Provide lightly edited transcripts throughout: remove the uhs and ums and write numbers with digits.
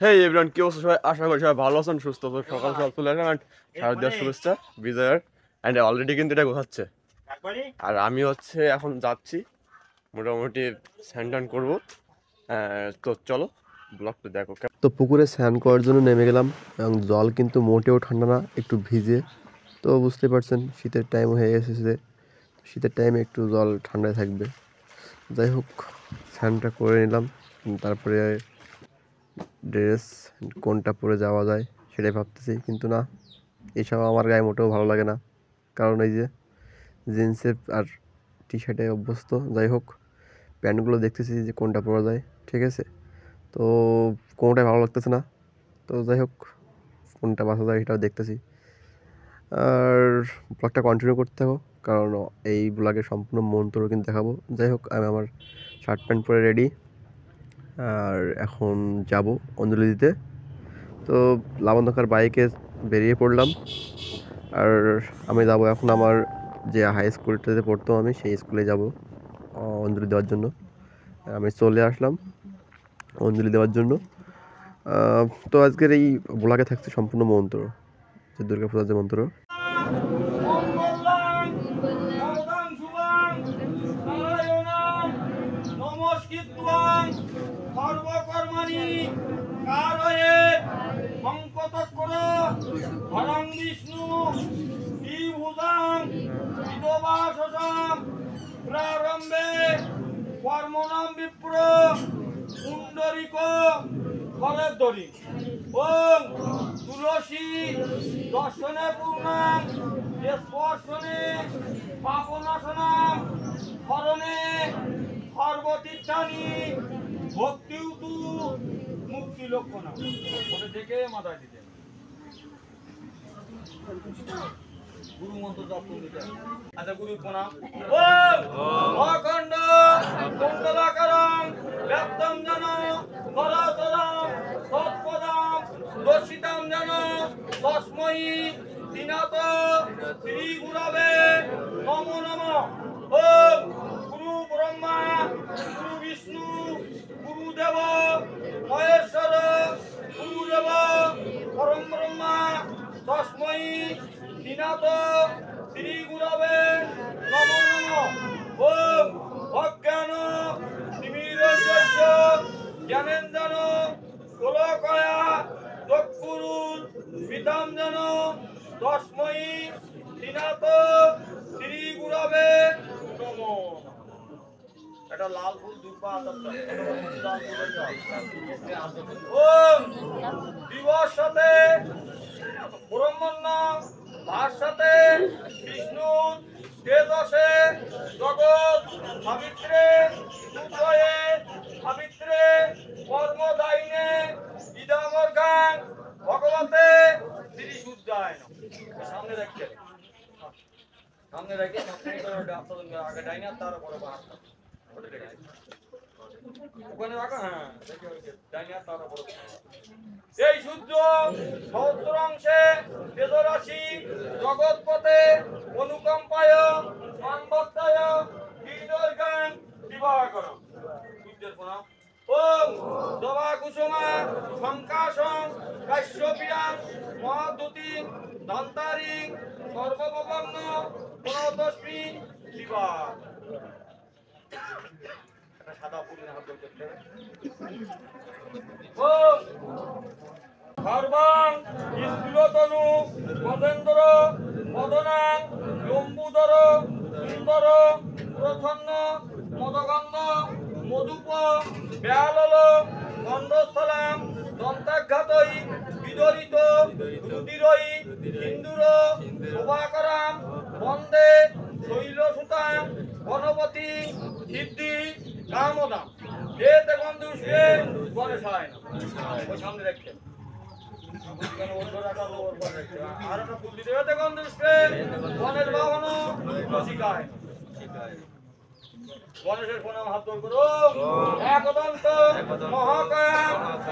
হেই everyone, কি অবস্থা সবাই? আশা করি সবাই ভালো আছেন, সুস্থ আছেন। সকাল সকাল চলে আসলাম অ্যান্ড শারদীয়ার শুভেচ্ছা বিজয়ের। অ্যান্ড অলরেডি কিন্তু এটা গোছাচ্ছে, আর আমি হচ্ছে এখন যাচ্ছি মোটামুটি স্নান টান করবো। তো চলো ব্লগটা দেখো। তো পুকুরে স্নান করার জন্য নেমে গেলাম, এবং জল কিন্তু মোটেও ঠান্ডা না, একটু ভিজে। তো বুঝতে পারছেন শীতের টাইম হয়ে এসেছে, শীতের টাইমে একটু জল ঠান্ডায় থাকবে। যাই হোক, স্নানটা করে নিলাম, তারপরে ড্রেস কোনটা পরে যাওয়া যায় সেটাই ভাবতেছি, কিন্তু না, এসব আমার গায়ে মোটেও ভালো লাগে না, কারণ এই যে জিন্সের আর টি শার্টে অভ্যস্ত। যাই হোক, প্যান্টগুলো দেখতেছি যে কোনটা পরা যায়, ঠিক আছে। তো কোনোটাই ভালো লাগতেছে না, তো যাই হোক কোনটা বাছা যায় সেটাও দেখতেছি। আর ব্লগটা কন্টিনিউ করতে থাকো, কারণ এই ব্লগে সম্পূর্ণ মন্ত্র কিন্তু দেখাবো। যাই হোক, আমি আমার শার্ট প্যান্ট পরে রেডি, আর এখন যাব অঞ্জলি দিতে। তো লাবণ্যকার বাইকে বেরিয়ে পড়লাম, আর আমি যাব এখন আমার যে হাই স্কুলটাতে পড়তো আমি, সেই স্কুলে যাব অঞ্জলি দেওয়ার জন্য। আমি চলে আসলাম অঞ্জলি দেওয়ার জন্য। তো আজকের এই ব্লগে থাকছে সম্পূর্ণ মন্ত্র, যে দুর্গাপূজার যে মন্ত্র। সর্বকর্মাণি কারয়ে সংকটস্কর ধরং বিষ্ণু দ্বিভুজাং বিদবাসসং প্রারম্ভে কর্মণাম বিপ্র পুণ্ডরিক খরধরি ওং তুলসী দর্শনে পূর্ণাং স্পর্শনে পাপনাশনাং হরণে সর্বতীর্থানি ভক্তিউতু মুক্তি লক্ষণ ওটা দেখে মাথায় দিতে গুরু মন্ত্র জপ করতে। আচ্ছা, গুরু প্রণাম। ওম অখণ্ড কুণ্ডলাকারং ব্যাপ্তং যেন ধরাতলং তৎপদং দর্শিতাং যেন তস্मै দীনাত শ্রী গুরবে নমো নমঃ। ওম গুরু ব্রহ্মা গুরু বিষ্ণু গুরুদেব মহেশ্বর গুরুদেব পরম ব্রহ্মা তস্मै দীনাত শ্রী গুরবে নমো নমঃ। ওম অজ্ঞান তিমিরঞ্জস্য জ্ঞানেন্দ্র গোলকয়া চক্ষুরুল বিদাম যেন তস্मै দীনাত শ্রী গুরবে নমো। এটা লাল ফুল দুপা ওম দিবসতে ব্রহ্মণ্য ভাষাতে বিষ্ণু তেজসে জগৎ সাবিত্রে সূর্যয়ে সাবিত্রে কর্মদায়িনে ইদামর্গাং ভগবতে শ্রী সূর্যায় নমঃ। সামনে রাখতে সামনে রেখে আগে ডাইনে আর তার উপরে বাহাত্তর ওখানে রাখা। হ্যাঁ, ডাইনে আর তার উপরে এই সূর্য সহস্রাংশে তেজরাশি জগৎপথে অনুকম্পায় মানবত্তায় কীর্তর্গান দিবাকর সূর্যের প্রণাম। ওম দবা কুসুমা সংকাশং কাশ্যপিয়াং মহাদুতি দন্তারি সর্বভবন্ন প্রণতস্মি দিবা। সাদা ফুলের হাত ধরতে হবে। ওম সর্বাং স্থূলতনু মদেন্দ্র মদনাং লম্বুদর সুন্দর প্রসন্ন মদগন্ধ মধুপ ব্যালল গন্ধস্থলাম দন্তাঘাতই বিদরিত রুদিরই সিন্দুর শোভাকরাম বন্দে শৈলসুতাং গণপতি সিদ্ধি কামদাম এতে গন্ধুষে গণেশায় ওই সামনে রাখছেন। আর একটা ফুল দিতে এতে গন্ধুষে গণেশ বাহন শিখায়। গণেশের প্রণাম হাত জোর করো। একদন্ত মহাকায়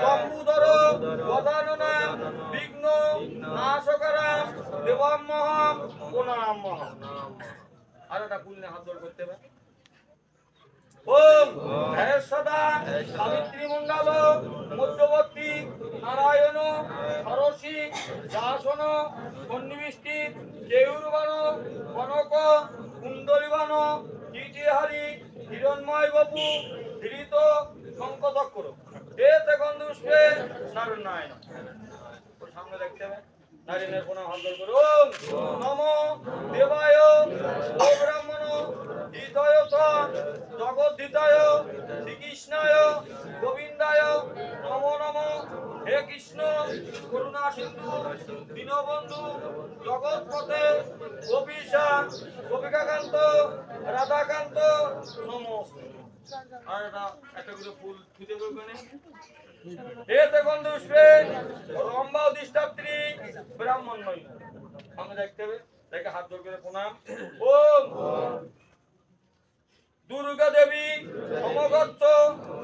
শম্ভুধর গদাননাম বিঘ্ন নাশকরাম দেবাম মহাম প্রণাম মহা। আর একটা ফুল নিয়ে হাত জোর করতে হবে। ওম হেশ্বর সময় বাবু ধীরিত শঙ্কচক্র এতে গন্ধুষ্পে নারায়ণ ওর সামনে দেখতে হবে নারায়ণের প্রণাম হাত জোড় করে ওম নমো দেবায় ও ব্রাহ্মণ হৃদয় জগদ্ধিতায় শ্রীকৃষ্ণায় গোবিন্দায় নমো নমো হে কৃষ্ণ করুণা সিন্ধু দীনবন্ধু জগৎপতে গোপীশা গোপিকাকান্ত রাধাকান্ত নমস্তে আর একটা করে ফুল ছুঁতে করবেন এতে গন্ধুষ্পে রম্ভা অধিষ্ঠাত্রী ব্রাহ্মণময়ী সামনে দেখতে হবে দেখে হাত জোড় করে প্রণাম ওম দুর্গা দেবী সমগচ্ছ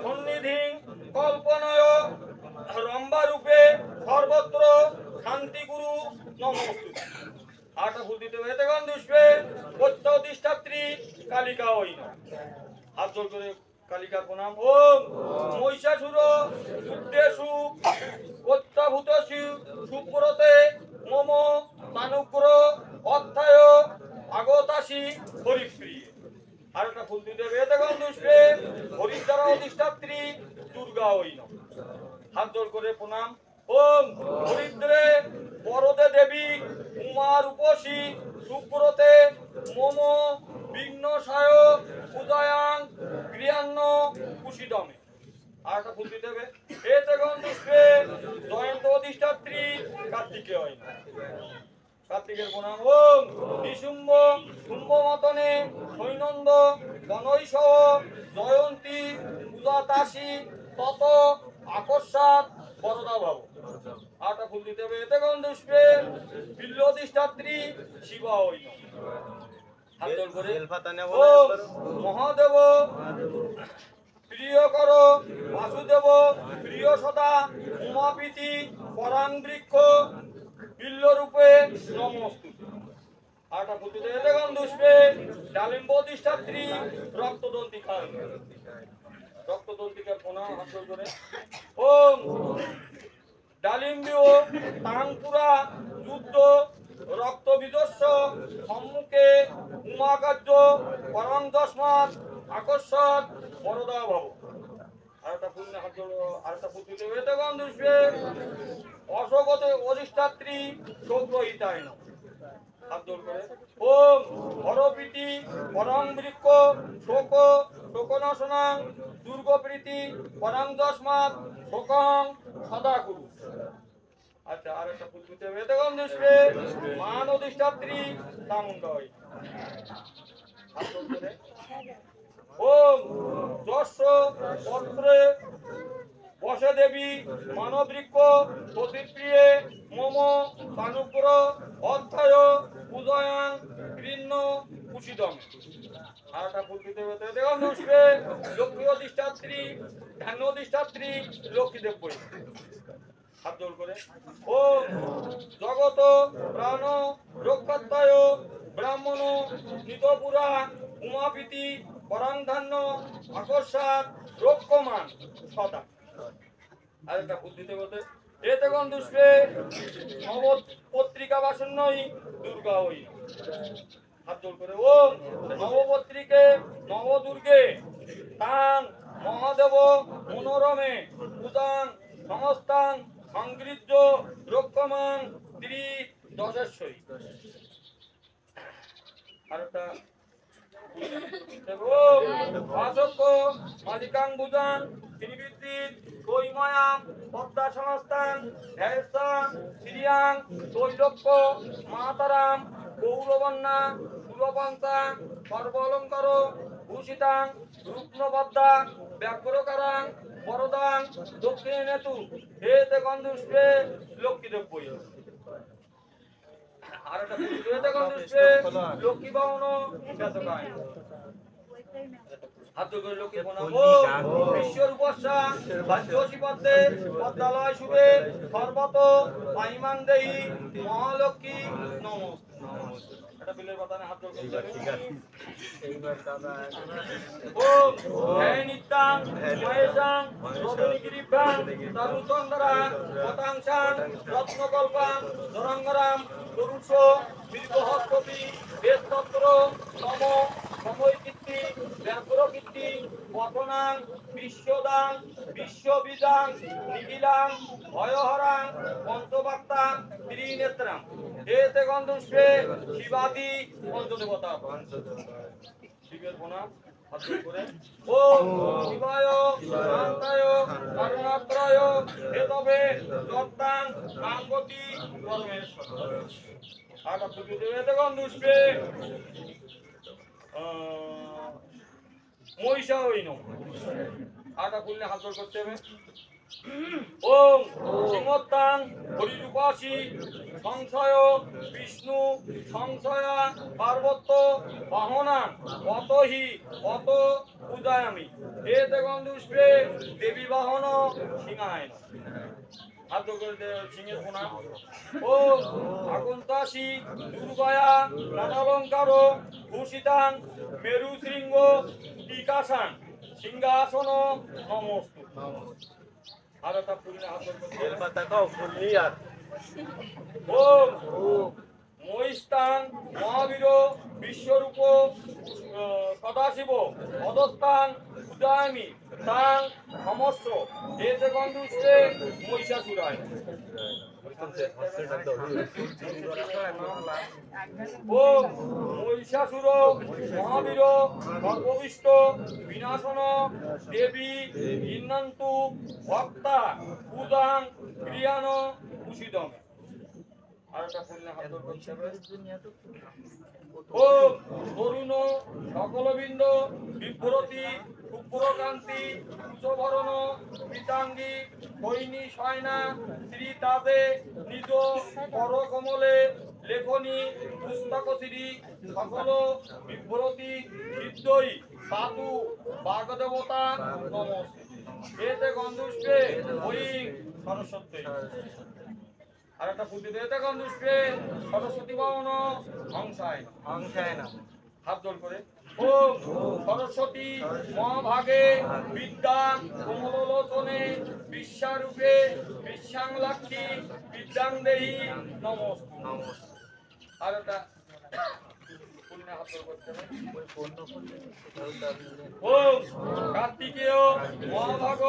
সন্নিধি কল্পনয় রম্ভা রূপে সর্বত্র শান্তি গুরু নমস্তে আটা ফুল দিতে হবে এতে গন্ধুষ্পে কচ্ছ অধিষ্ঠাত্রী কালিকা ওই হাত জোড় করে কালিকা প্রণাম ওম মহিষাসুর উদ্দেশু অত্যাভূতসু সুব্রতে মম তানুগ্র অধ্যায় আগতাসী হরিপ্রিয় আর একটা ফুল দিতে বেদে গন্ধুষ্পে হরিদ্বার অধিষ্ঠাত্রী দুর্গা ওই হাত জোড় করে প্রণাম ওম হরিদ্রে বরদে দেবী উমার উপসী সুব্রতে মম বিঘ্নসায় উদয়াং গৃহান্ন কুশিদমে আর একটা ফুল দিতে হবে এতে গন্ধুষ্পে জয়ন্ত অধিষ্ঠাত্রী কার্তিকেয় কার্তিকের প্রণাম ওম নিশুম্ভ শুম্ভ মতনে সৈনন্দ গণৈষহ জয়ন্তী উদাতাসী তত আকস্মাৎ বরদা ভাব আটা ফুল দিতে হবে এতে গন্ধুষ্পে বিল্ল অধিষ্ঠাত্রী শিবা ওই হাত জোড় করে ওম মহাদেব প্রিয় কর বাসুদেব প্রিয় সদা উমাপিতি পরাং বৃক্ষ বিল্ল রূপে নমস্তুতে আটা ফুলতে এতে গন্ধুষ্পে ডালিম্ব অধিষ্ঠাত্রী রক্তদন্তিকা রক্তদন্তিকার প্রণাম হাত জোড় করে ওম ডালিম্বীয় তাংপুরা যুদ্ধ রক্ত বিদস্য সম্মুখে উমাকার্য পরং দশমাত আকস্মাৎ বরদা ভব আরেকটা ফুল হাত আরেকটা ফুল দিতে এতে গন্ধুষ্পে অশোকত অধিষ্ঠাত্রী শোকরহিতায় হাত জোড় করে ওম হরপ্রীতি পরং বৃক্ষ শোক শোকনাশনাং দুর্গপ্রীতি পরং দশমাত শোকং সদা কুরু আচ্ছা আর একটা ফুল দিতে এতে গন্ধুষ্পে মান অধিষ্ঠাত্রী চামুণ্ডায় হাত জোড় করে ওম যশ পত্রে বসে দেবী মানবৃক্ষ প্রতিপ্রিয়ে মম তানুগ্র অধ্যায় উদয়াং গৃহ্ণ কুশিদম আর একটা ফুল দিতে হবে গন্ধুষ্পে লক্ষ্মী অধিষ্ঠাত্রী ধ্যান অধিষ্ঠাত্রী লক্ষ্মীদেব বই হাত জোড় করে ও জগত প্রাণ রক্ষাত্মায় ব্রাহ্মণ নিতপুরা উমাপিতি পরাংধান্য আকস্মাৎ রক্ষমান সদা আর একটা ফুল দিতে বলতে এতে গন্ধুষ্পে নব পত্রিকা বাসন্নই দুর্গা ওই হাত জোড় করে ও নবপত্রিকে নবদুর্গে তাং মহাদেব মনোরমে উদাং সমস্তাং সংগৃহ্য রক্ষমান ত্রি দশেশ্বরী আর একটা মালিকাং বুজান ত্রিবৃত্তির কৈময়াম পদ্মা সংস্থান ধ্যায়স্থান শ্রিয়াং তৈলক্য মাতারাম গৌরবন্যা সুরপন্থা সর্বালঙ্কার ভূষিতাং রুগ্নবদ্ধা ব্যাঘ্রকারাং বরদাং দক্ষিণে নেতু হেতে গন্ধুষ্পে লক্ষ্মীদেব বই আর একটা হেতে গন্ধুষ্পে লক্ষ্মী বাহন বেতকায় হাত করে লক্ষ্মী প্রণাম বিশ্বর উপস্যা বাহ্যসী পদ্মে পদ্মালয় শুভে সর্বত পাইমান দেহি মহালক্ষ্মী নমস্তে এটা বিলের বাতানে হাত জোড় ওম হে নিত্যাং মহেশাং রোদনিগিরিভ্যাং তরুচন্দরা পতাংশাং রত্নকল্পাং ধরঙ্গরাম পুরুষ বীরবহস্পতি বেদতন্ত্র নম সময় কীর্তি ব্যাঘ্রকীর্তি পতনাং বিশ্বদাং বিশ্ববিদাং নিখিলাং ভয়হরাং পঞ্চবাক্তাং ত্রিনেত্রাং এতে গন্ধুষ্পে শিবাদি পঞ্চদেবতা শিবের প্রণাম ওম শিবায় শান্তায় করুণাত্রায় হেতবে দত্তাং কাঙ্গতি পরমেশ্বর আটা পুজো দেবে গন্ধুষ্পে মহিষা হইন আটা খুললে হাত জোড় করতে হবে ওম সিংহত্তাং হরিরূপাসী সংশয় বিষ্ণু সংশয়া পার্বত্য বাহনা অতহি অত পূজায়ামি এতে গন্ধুষ্পে দেবী বাহন সিংহায় হাত জোড় করে সিংহের প্রণাম ও আগন্তাসী দুর্গয়া নানালঙ্কার ভূষিতাং মেরু শৃঙ্গ টিকাসান সিংহাসন নমস্তু আর একটা ফুল হাত জোড় করতে ওম মহিস্তাং মহাবীর বিশ্বরূপ সদাশিব অধস্তাং পূজামি তাং সমস্ত এতে গন্ধুষ্পে মহিষাসুরায় ওম মহিষাসুর মহাবীর সর্ববিষ্ট বিনাশন দেবী ইন্নন্তু ভক্তা পূজাং ক্রিয়ান কুশিদম আর একটা ফুললে হাত জোড় করতে হবে ওম তরুণ সকলবিন্দ বিভ্রতি শুভ্রকান্তি কুচভরণ পিতাঙ্গী কৈনী শয়না শ্রী তাদে নিজ করকমলে লেখনী পুস্তক শ্রী সকল বিভ্রতি সিদ্ধই সাধু বাগদেবতা নমস্তে এতে গন্ধুষ্পে ওই সরস্বতী আর একটা ফুটি এতে গন্ধুষ্পে সরস্বতী বাহন হংসায় না হাত জোড় করে ওম সরস্বতী মহাভাগে বিদ্যা কমলোচনে বিশ্বারূপে বিশ্বাং লক্ষ্মী বিদ্যাং দেহি নমস্তে আর একটা ওম কার্তিকেয় মহাভাগ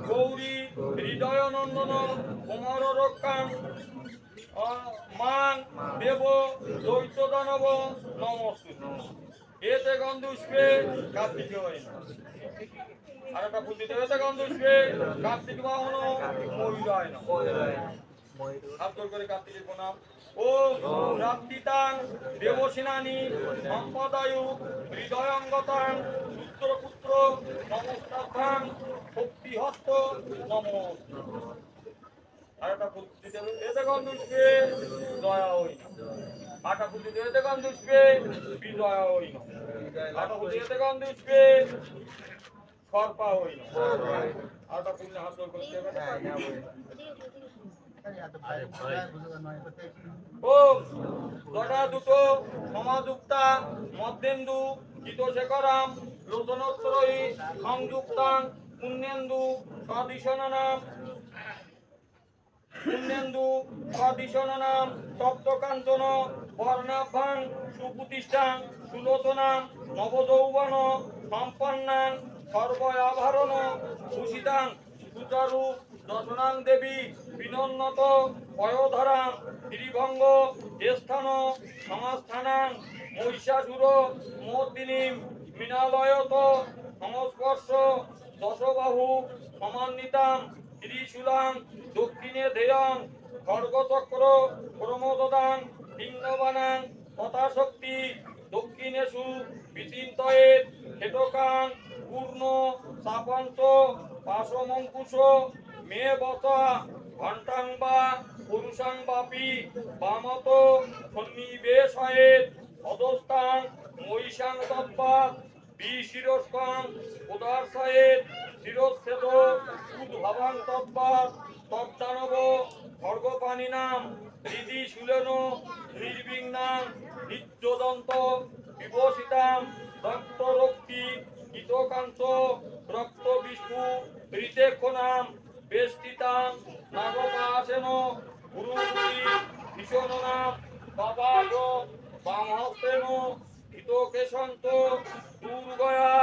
গৌরী হৃদয় নন্দন কুমার রক্ষাং মাং দেব দৈত্য দানব নমস্তে এতে গন্ধুষ্পে কার্তিক আর একটা ফুল দিতে এতে গন্ধুষ্পে কার্তিক বাহন ময়ূরায় না হাত জোড় করে কার্তিকের প্রণাম ওম রাত্রিতাং দেবসেনানী সম্পদায়ু হৃদয়ঙ্গতাং পুত্র নমস্তাং শক্তিহস্ত নমস্তে আর একটা ফুল দিতে এতে গন্ধুষ্পে দয়া হই আটা ফুল দিতে এতে গন্ধুষ্পে বিজয়া হই আটা ফুল দিতে গন্ধুষ্পে সর্পা হই আটা ফুল হাত জোড় করতে হবে ওম গড়া দুটো সমাযুক্তা মধ্যেন্দু চিতশেখরাম লোচনোত্তরই সংযুক্তাং পুণ্যেন্দু সদিশনাম তপ্তকাঞ্চন বর্ণাভ্যাং সুপ্রতিষ্ঠাং সুলোচনাং নবযৌবন সম্পন্নাং সর্বয়াভরণ ভূষিতাং সুচারু দশনাং দেবী বিনন্নত পয়োধরাং ত্রিভঙ্গ স্থান সমাস্থানাং মহিষাসুর মর্দিনীম মৃণালয়ত সংস্পর্শ দশবাহু সমান্বিতাং ত্রিশূলাং দক্ষিণে ধেয়ং খড়গচক্র প্রমোদদাং লিঙ্গবানাং তথাশক্তি দক্ষিণেষু বিচিন্তয়েৎ হেটকাং পূর্ণ চাপঞ্চ পাশমঙ্কুশ মে বসা ঘণ্টাং বা পুরুষাং বাপি বামত সন্নিবেশয়েৎ অধস্তাং মহিষাং তৎপাৎ বিশিরস্কাং উদারসয়েৎ শিরচ্ছেদ উদ্ভাবাং তৎপাৎ তদ্দানব খড়গপাণিনাম হৃদি শূলেন নির্বিঘ্নাং নিত্যদন্ত বিভূষিতাং রক্তরক্তি গীতকান্ত রক্ত বিষ্ণু ঋতেক্ষণাম বেষ্টিতাং নাগপাশেন গুরুগুরি ভীষণনাম বাবাগ বামহস্তেন হিতকেশন্ত দুর্গয়া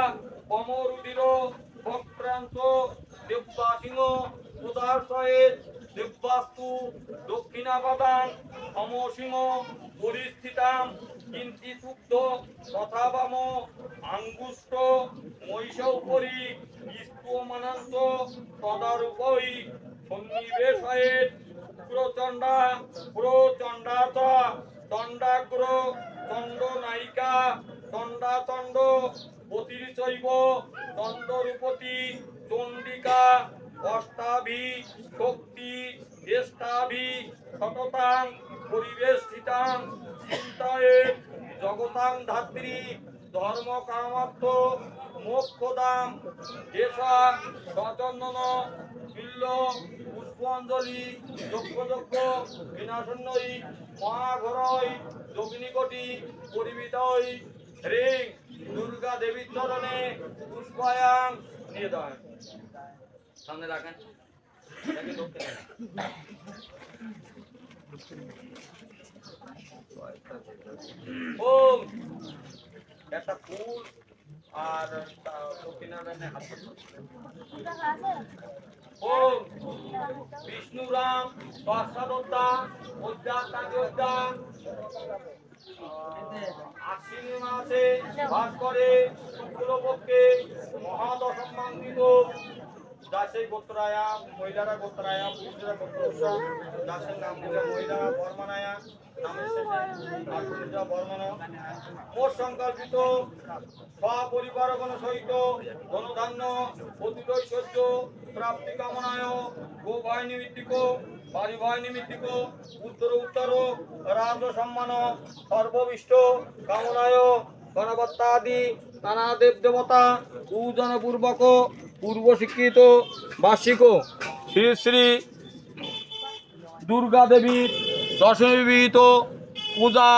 বিহার সহিত দিব্যাস্তু দক্ষিণাপদাং সমসীম পরিস্থিতাম কিঞ্চিতুক্ত তথা বাম আঙ্গুষ্ঠ মহিষ উপরি স্তূয়মানান্ত তদারূপৈ সন্নিবেশয়েৎ উগ্রচণ্ডা প্রচণ্ডাত চণ্ডাগ্র চণ্ডনায়িকা চণ্ডাচণ্ড পতির্চৈব চণ্ডরূপতি চণ্ডিকা অষ্টাভি শক্তি জ্যেষ্ঠাভি সততাং পরিবেষ্টিতাং চিন্তায়ে জগতাং ধাত্রী ধর্ম কামার্থ মোক্ষদাম যেসা সচন্দন বিল্ল পুষ্পাঞ্জলি যজ্ঞ বিনাশন্যই মহাঘরই যোগিনীকটি পরিমিতই হ্রিং দুর্গা দেবীর চরণে পুষ্পায়াং নিয়ে দেয় সামনে রাখেন ওম একটা ফুল আর দক্ষিণারায়ণের হাত ওম বিষ্ণু রাম পার্শ্বদত্তা উদ্যান আশ্বিন মাসে বাস করে শুক্লপক্ষে মহাদশমাঙ্গিক দাসের গোত্রায়া মহিলারা গোত্রায়া পুরুষরা গোত্রসা দাসের নাম দিলে মহিলারা বর্মানায়া নামের শেষে বর্মনা মোট সংকল্পিত সপরিবারগণ সহিত ধনধান্য অতীত ঐশ্বর্য প্রাপ্তি কামনায় গোভয় নিমিত্তিক পারিভয় নিমিত্তিক উত্তর রাজ সম্মান সর্ববিষ্ট কামনায় গণবত্তাদি নানা দেব দেবতা পূজন পূর্বক পূর্ব স্বীকৃত বার্ষিক শ্রী শ্রী দুর্গা দেবীর দশমী বিহিত পূজা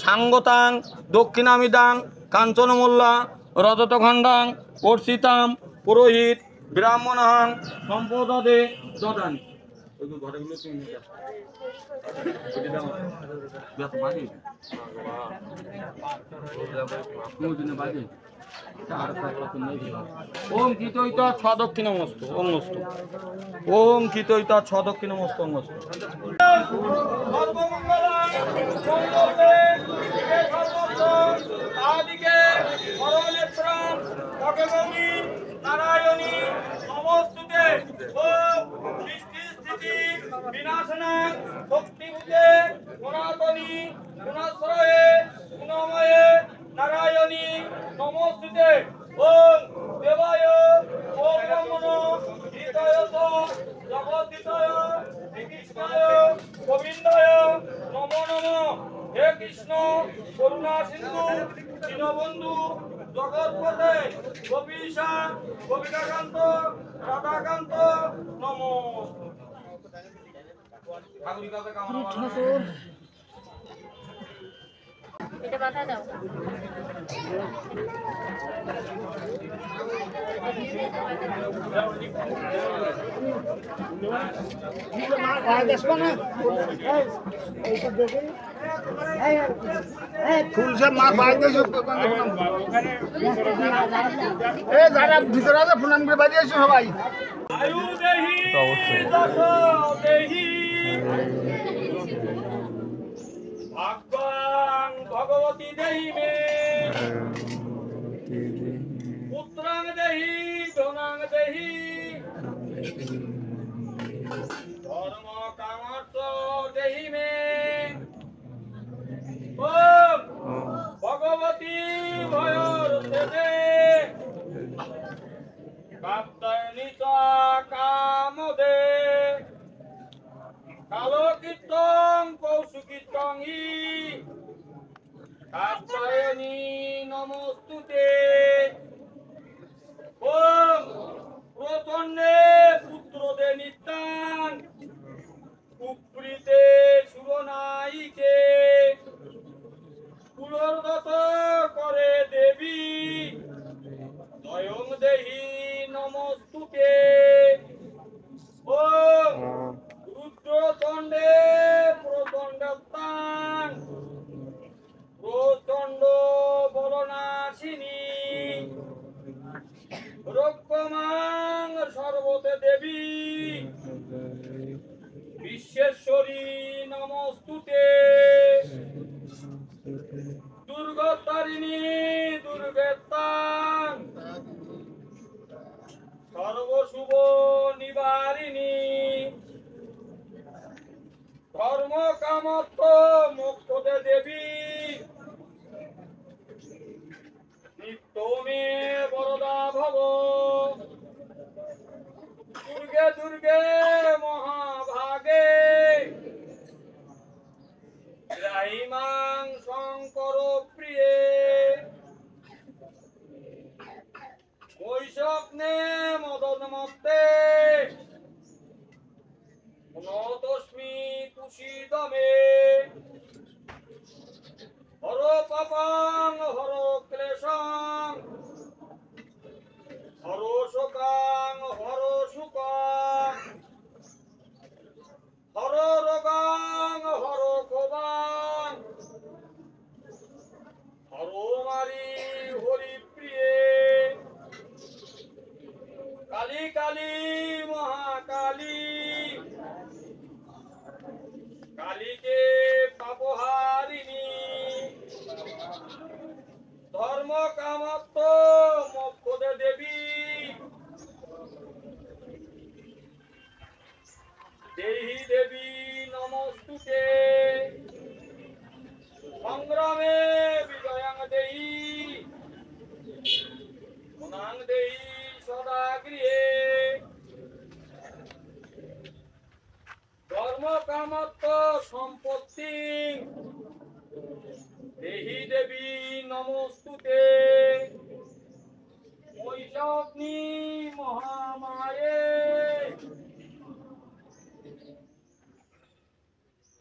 সাঙ্গতাং দক্ষিণামিদাং কাঞ্চনমল্লা রজতখণ্ডাং অর্ষিতাম পুরোহিত ব্রাহ্মণাং সম্পদে দদানি ওম কিতৈত ছদক্ষিণমস্তু অঙ্গস্তু ওম কিতৈত ছদক্ষিণমস্তু অঙ্গস্তু সর্বমঙ্গলাং মঙ্গলে সর্বত্র আদিকে পরমেশ্বরং ভগবতী নারায়ণী নমস্তুতে ওম সৃষ্টি স্থিতি বিনাশনাং শক্তিভূতে সনাতনী গুণাশ্রয়ে গুণময়ে নারায়ণী নমস্তুতে ওম দেবায় ওম ব্রহ্মণ হিতায় জগদ্দিতায় শ্রীকৃষ্ণায় গোবিন্দায় নমো নমঃ। হে কৃষ্ণ করুণা সিন্ধু দীনবন্ধু জগৎপতে গোপীশা গোপিকাকান্ত রাধাকান্ত নমো। ঠাকুরের কাছে কামনা এটা বাধা দাও ফুল সব মা বাড়িতে যারা ভিতরে আছে প্রণাম করে বাজিয়েছে সবাই। আয়ু দেহি দশ দেহি ভাগ্যাং ভগবতী দেহি মে পুত্রাং দেহি ধনাং দেহি ধর্ম কামার্থ দেহি মে ওম ভগবতী ভয়র দেহে কাপ্তায়নিতা কামদে কালো কীর্তন কৌশুকীর্তন ই কাপ্তায়নি নমস্তুতে ওম প্রচন্ডে পুত্রদে নিত্যান কুপ্রীতে সুরনায়িকে পুনর্গত করে দেবী স্বয়ং দেহি নমস্তুতে ওম রুদ্রচণ্ডে প্রচণ্ডস্তান প্রচণ্ড বলনাশিনী রক্ষমাং সর্বতে দেবী শুভ নিবারিণী ধর্ম কামত্ব মোক্ষদে দেবী নিত্য মে বরদা ভব দুর্গে দুর্গে মহাভাগে রাইমাং শঙ্কর প্রিয়ে বৈশাখনে মদন মত্তে নতস্মি তুষিদমে হর পাপাং হর ক্লেশাং হর শোকাং হর সুকাং হর রোগাং হর ক্ষোভাং হর মারি হরি প্রিয়ে কালী কালী মহাকালী কালীকে পাপহারিণী ধর্ম কামত্ব মোক্ষদে দেবী দেহি দেবী নমস্তুতে সংগ্রামে বিজয়াং দেহি গুণাং দেহি সদা গৃহে ধর্ম কামত্ব সম্পত্তি দেহি দেবী নমস্তুতে মহিষাগ্নি মহামায়ে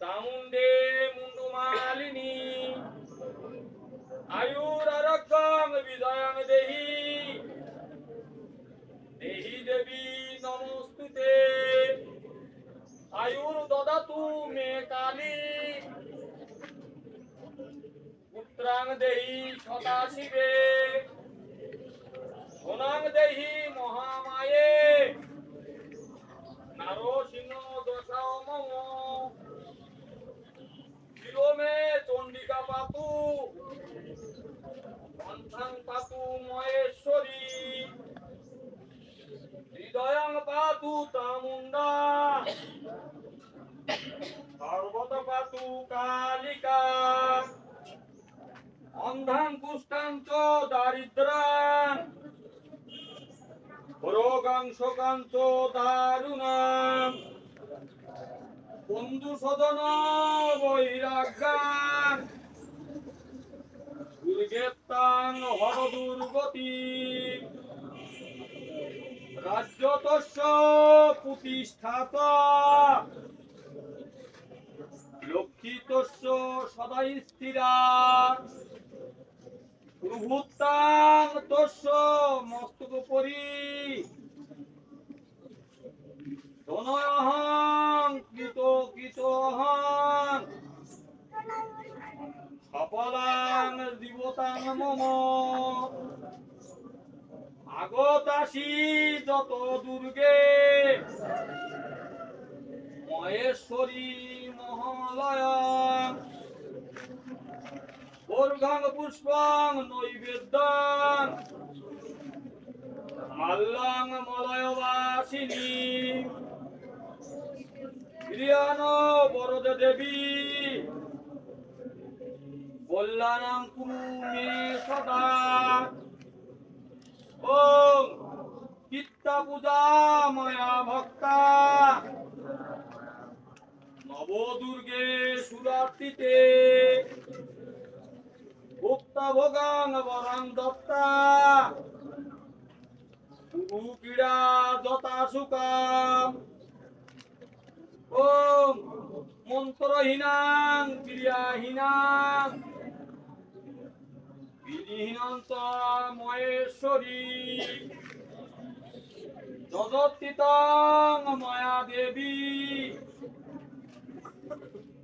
চামুণ্ডে মুন্ডমালিনী আয়ুরারোগ্যং বিজয়ং দেহি দেহি দেবী নমস্তুতে আয়ুর দদাতু মে কালী পুত্রাং দেহি সদা শিবে ধনাং দেহি মহামায়ে নারসিংহ দশাও মম শিরোমে চণ্ডিকা পাতু কণ্ঠাং পাতু মহেশ্বরী হৃদয়ং পাতু চামুণ্ডা সর্বত পাতু কালিকা অন্ধাং কুষ্ঠাং চ দারিদ্রাং রোগাং শোকাং চ দারুণাং বন্ধু সদন বৈরাগ্যাং দুর্গেত্তাং হর দুর্গতি রাজ্যতস্য প্রতিষ্ঠাতা লক্ষিতস্য সদা স্থিরা প্রভুত্তাং তস্য মস্তকোপরি ধনহং কৃতহং সফলাং জীবতাং মম আগতাসি যত দুর্গে মহেশ্বরী মহালয়া বর্গাং পুষ্পাং নৈবেদ্যাং মাল্লাং মলয়বাসিনী প্রিয়ান বরদে দেবী কল্যাণাং কুরু মে সদা ওম চিত্তা পূজা ময়া ভক্তা নব দুর্গে সুরার্তিতে ভোক্তা ভোগাং বরাং দত্তা গুরু ক্রীড়া যথা সুকাম ওম মন্ত্রহীনাং ক্রিয়াহীনাং বিধিহীনন্ত মহেশ্বরী যদত্তিতং ময়া দেবী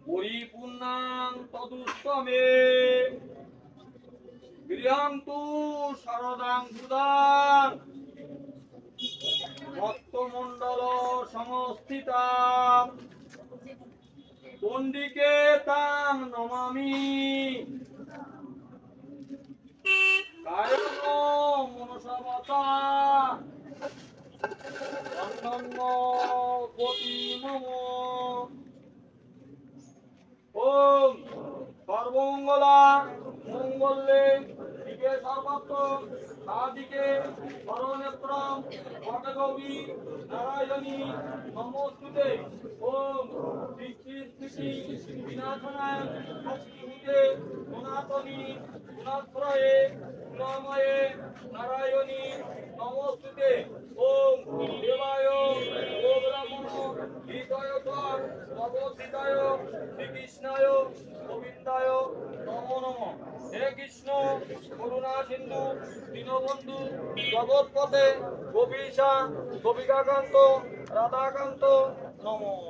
পরিপূর্ণাং তদুষ্টমে গৃহং তু শরদাং বুদাং মত্তমণ্ডল সমস্থিতা চণ্ডিকে তাং নমামি কায়ন মনসবতা বৃহস্পতি নম। ওম সর্বমঙ্গলা মঙ্গলে দিকে সর্বত্র সাদিকে সর্বনেত্রম বটগৌরী নারায়ণী নমস্তুতে। ওম সৃষ্টি স্থিতি বিনাশনায় শক্তিভূতে সনাতনী গুণাশ্রয়ে গুণময়ে নারায়ণী নমস্তুতে। ওম দেবায় ও ব্রাহ্মণ হৃদয় ভগবদ্গীতায় শ্রীকৃষ্ণায় গোবিন্দায় নমো নমঃ। হে কৃষ্ণ করুণা সিন্ধু দীনবন্ধু জগৎপতে গোপীশা গোপিকাকান্ত রাধাকান্ত নমঃ।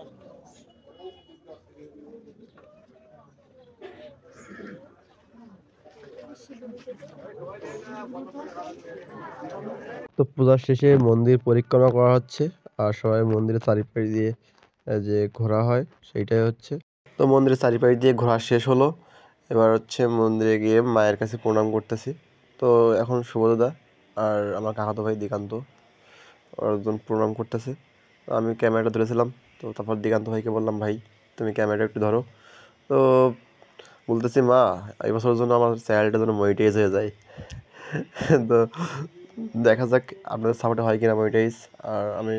তো পূজার শেষে মন্দির পরিক্রমা করা হচ্ছে আর সবাই মন্দিরের চারিপাশ দিয়ে যে ঘোরা হয় সেইটাই হচ্ছে। তো মন্দিরের চারিপাশ দিয়ে ঘোরা শেষ হলো, এবার হচ্ছে মন্দিরে গিয়ে মায়ের কাছে প্রণাম করতেছি। তো এখন সুবোধদা আর আমার কাকাতো ভাই দিকান্ত একজন প্রণাম করতেছে। তো আমি ক্যামেরাটা ধরেছিলাম, তো তারপর দিকান্ত ভাইকে বললাম ভাই তুমি ক্যামেরাটা একটু ধরো। তো বলতেছি মা এই বছরের জন্য আমার চ্যানেলটা যেন মনিটাইজ হয়ে যায়। তো দেখা যাক আপনাদের সাপোর্টে হয় কিনা মনিটাইজ। আর আমি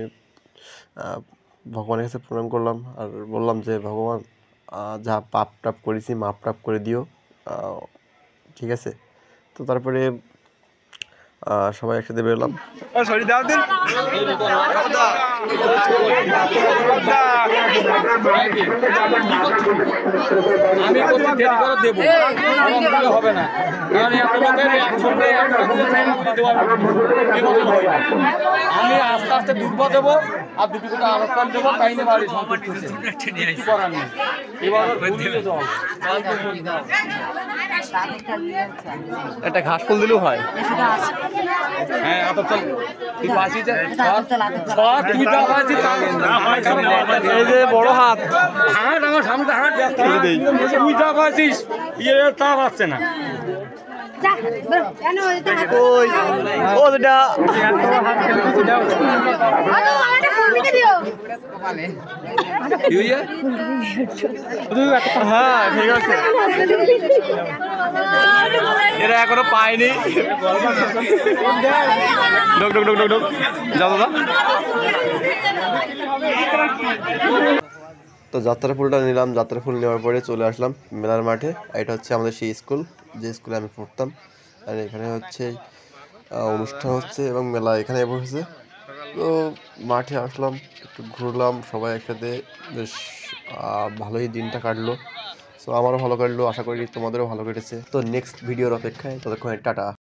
ভগবানের কাছে প্রণাম করলাম আর বললাম যে ভগবান যা পাপ টাপ করেছি মাপ টাপ করে দিও, ঠিক আছে। তো তারপরে সবাই একসাথে বেরোলাম। আমি দেরি করে দেবো, হবে না, কারণ এত লোকের একসঙ্গে আমি আস্তে আস্তে দুর্বা দেবো আর দুটো করে আলোচনা দেবো, তাই নিয়ে বাড়ি করার নেই। এবার একটা ঘাস ফুল দিলেও হয়। হ্যাঁ এত চল তুই বাঁচি যা তুই যা বাঁচি এই যে বড় হাত হাট আমার সামনে হাট তুই যা বাঁচিস ইয়ে তা পাচ্ছে না। কই ও যেটা হ্যাঁ ঠিক আছে, এরা এখনো পায়নি। ঢোক ঢোক ঢোক ঢোক ঢোক যাও দাদা। তো যাত্রা ফুলটা নিলাম, যাত্রা ফুল নেওয়ার পরে চলে আসলাম মেলার মাঠে। এটা হচ্ছে আমাদের সেই স্কুল যে স্কুলে আমি পড়তাম, আর এখানে হচ্ছে অনুষ্ঠান হচ্ছে এবং মেলা এখানে বসেছে। তো মাঠে আসলাম, একটু ঘুরলাম সবাই একসাথে, বেশ ভালোই দিনটা কাটলো। সো আমারও ভালো কাটলো, আশা করি তোমাদেরও ভালো কেটেছে। তো নেক্সট ভিডিওর অপেক্ষায়, ততক্ষণে টাটা।